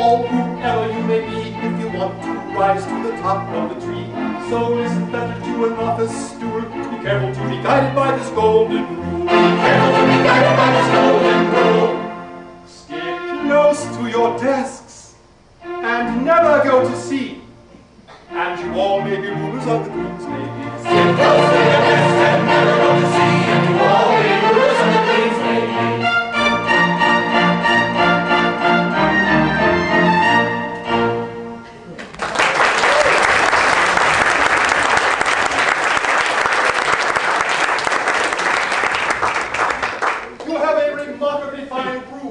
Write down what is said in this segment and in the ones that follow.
All whoever you may be, if you want to rise to the top of the tree. So listen better to an office stool. Be careful to be guided by this golden rule. Be careful to be guided by this golden rule. Stick close to your desks and never go to sea. And you all may be rulers of the Queen's Navy. Stick close to your desks and never go to sea. And you all may be rulers of the Queen's Navy.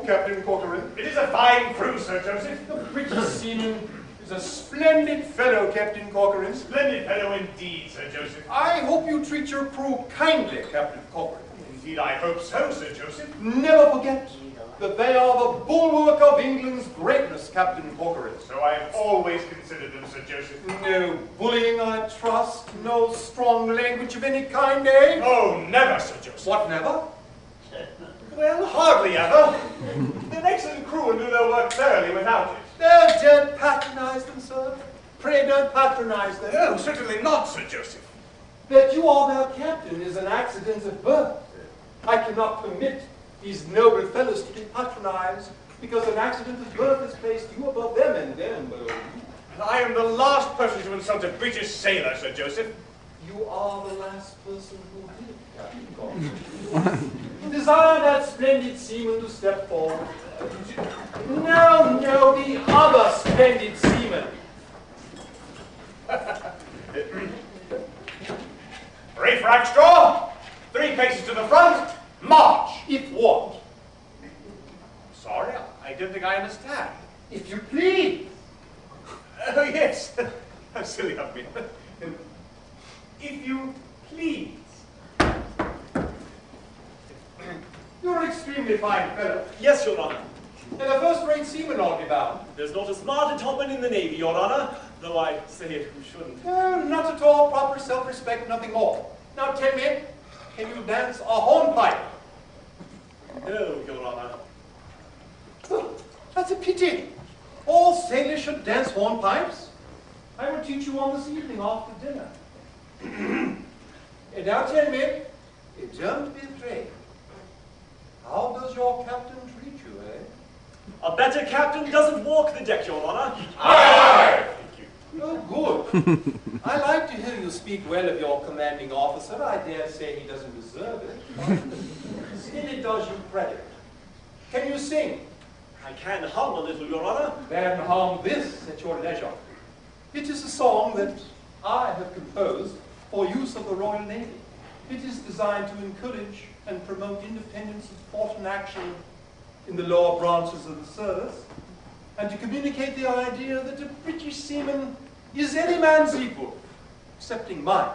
Captain Corcoran. It is a fine crew, Sir Joseph. The British seaman is a splendid fellow, Captain Corcoran. Splendid fellow indeed, Sir Joseph. I hope you treat your crew kindly, Captain Corcoran. Indeed, I hope so, Sir Joseph. Never forget that they are the bulwark of England's greatness, Captain Corcoran. So I have always considered them, Sir Joseph. No bullying, I trust. No strong language of any kind, eh? Oh, never, Sir Joseph. What, never? Well, hardly ever. They're an excellent crew and do their work thoroughly without it. No, don't patronize them, sir. Pray don't patronize them. No, certainly not, Sir Joseph. That you are their captain is an accident of birth. I cannot permit these noble fellows to be patronized because an accident of birth has placed you above them and them below you. And I am the last person to insult a British sailor, Sir Joseph. You are the last person who did, Captain Corcoran. Desire that splendid seaman to step forward. No, the other splendid seaman. Reef Rackstraw, 3 paces to the front, march. If what? Sorry, I don't think I understand. If you please. Oh, yes. How silly of me. If you please. You're an extremely fine fellow. Yes, Your Honor. And a first-rate seaman, I'll be bound. There's not a smarter topman in the Navy, Your Honor, though I say it who shouldn't. No, not at all. Proper self-respect, nothing more. Now tell me, can you dance a hornpipe? No, Your Honor. Oh, that's a pity. All sailors should dance hornpipes. I will teach you one this evening after dinner. And now tell me, don't be afraid. How does your captain treat you, eh? A better captain doesn't walk the deck, Your Honor. Aye! Thank you. Oh, good. I like to hear you speak well of your commanding officer. I dare say he doesn't deserve it. Still, it does you credit. Can you sing? I can hum a little, Your Honor. Then hum this at your leisure. It is a song that I have composed for use of the Royal Navy. It is designed to encourage and promote independence of thought and action in the lower branches of the service, and to communicate the idea that a British seaman is any man's equal, excepting mine.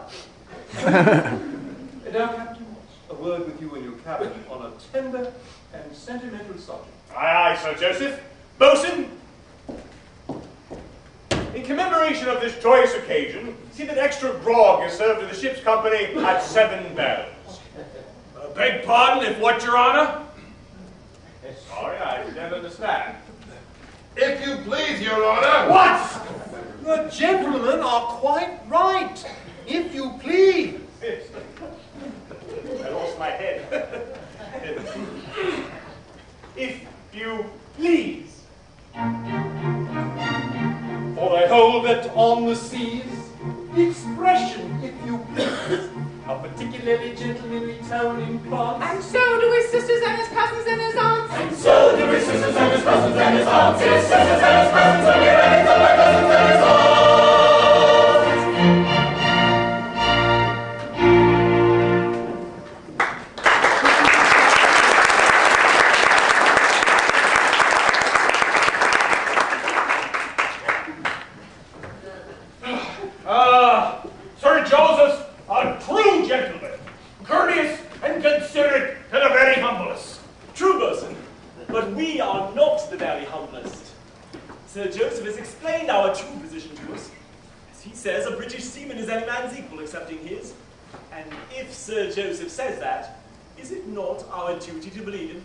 And now, Captain, a word with you and your cabin on a tender and sentimental subject. Aye, aye, Sir Joseph. Boatswain, in commemoration of this joyous occasion, see that extra grog is served to the ship's company at 7 bells. Beg pardon, if what, Your Honor? Sorry, I don't understand. If you please, Your Honor. What? The gentlemen are quite right. If you please. I lost my head. If you please. For I hold that on the seas, the expression, if you please, a particularly gentlemanly tone implies. And so do his sisters and his cousins and his aunts. And so do his sisters and his cousins and his aunts. His sisters and his cousins and his aunts. And my cousins and his aunts. Sir Joseph, a true gentleman, courteous and considerate to the very humblest. True, boatswain, but we are not the very humblest. Sir Joseph has explained our true position to us. As he says, a British seaman is any man's equal excepting his. And if Sir Joseph says that, is it not our duty to believe him?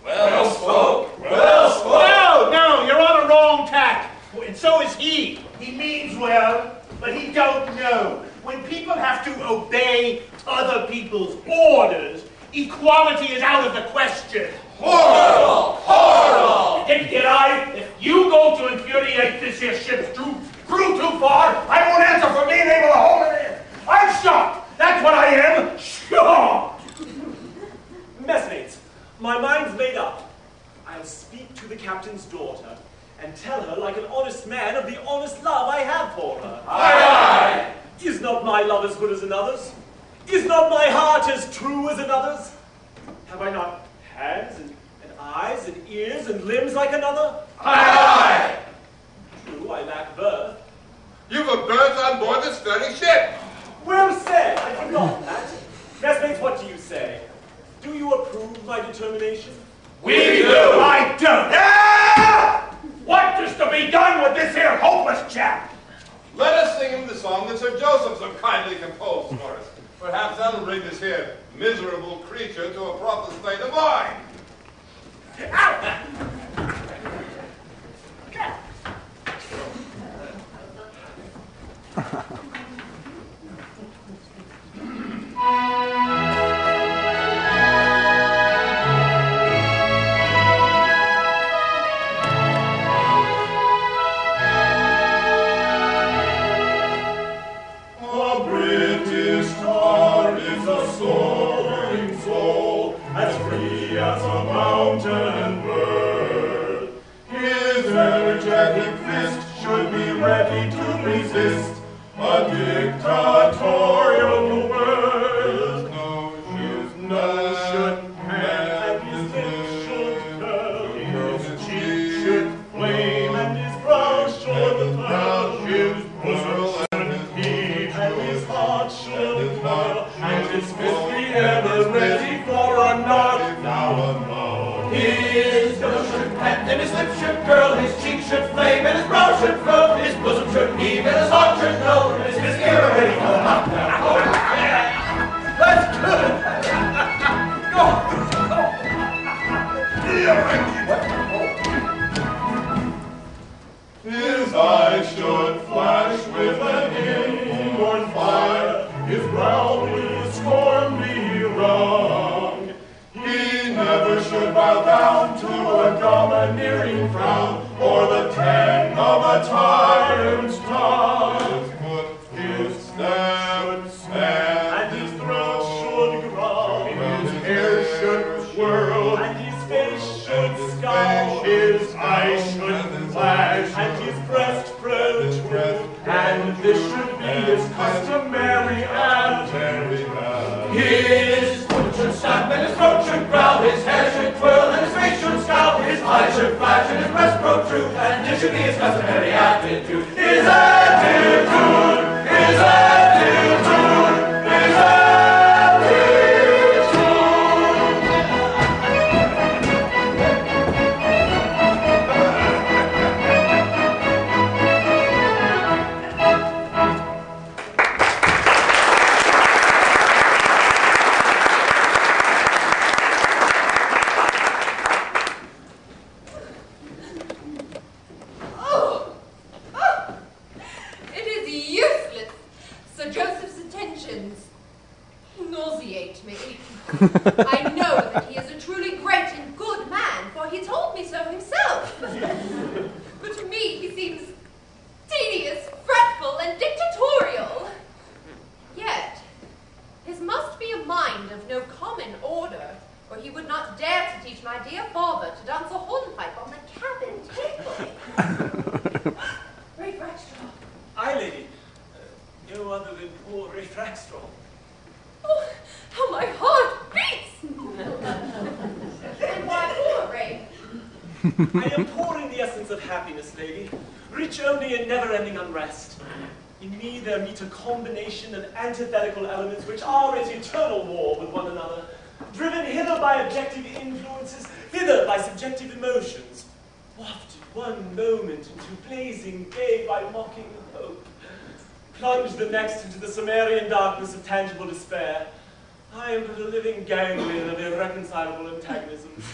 Well spoke. Well, no, you're on a wrong tack. well, but he don't know. When people have to obey other people's orders, equality is out of the question. Horrible! Horrible! Did I? If you go to infuriate this here ship's crew too far, I won't answer for being able to hold it in. I'm shocked. That's what I am. Shocked. Messmates, my mind's made up. I'll speak to the captain's daughter and tell her like an honest man of the honest love I have for her. Aye, aye! Is not my love as good as another's? Is not my heart as true as another's? Have I not hands and eyes and ears and limbs like another? Aye, aye! True, I lack birth. You've a berth on board this very ship. Well said, I forgot that. Messmates, what do you say? Do you approve my determination? We do. I don't. Ah! What is to be done with this here hopeless chap? Let us sing him the song that Sir Joseph so kindly composed for us. Perhaps that'll bring this here miserable creature to a proper state of mind. A British tar is a soaring soul, as free as a mountain bird. His energetic fist should be ready to resist a dictatorial world. His nose should pant, and his lips should curl, his cheek should flame, and his brow should furl, his bosom should heave, and his heart should curl, and his fist be ever ready for a knock. Now a knock. His nose should pant, and his lips should curl, his cheek should flame, and his brow should furl, his bosom should heave, and his heart should know, and his fist be ever ready for a knock. That's good. His eyes should flash with an inborn fire, his brow with scorn be wrung. He never should bow down to a domineering frown, or the tang of a tyrant's tongue. His step should stand, and his throat should growl, his hair should swirl, and his face should scowl, his eyes should flash, and his breast protrude, and this should be his customary attitude. His foot should stamp, and his throat should growl, his hair should twirl, and his face should scowl, his eyes should flash, and his breast protrude, and this should be his customary attitude. His attitude, his attitude, his attitude. It is useless. Sir Joseph's attentions nauseate me. I know that he is a truly great and good man, for he told me so himself. But to me he seems tedious, fretful, and dictatorial. Yet, his must be a mind of no common order, or he would not dare to teach my dear father to dance a hornpipe on the cabin table. Ray Braxton. Aye, lady. No other than poor Ray Rackstraw. Oh, how my heart beats! And why poor, Ray? I am pouring the essence of happiness, lady, rich only in never-ending unrest. In me there meet a combination of antithetical elements which are at eternal war with one another, driven hither by objective influences, thither by subjective emotions, wafted one moment into blazing day by mocking hope, plunged the next into the Sumerian darkness of tangible despair. I am but a living ganglion of irreconcilable antagonisms.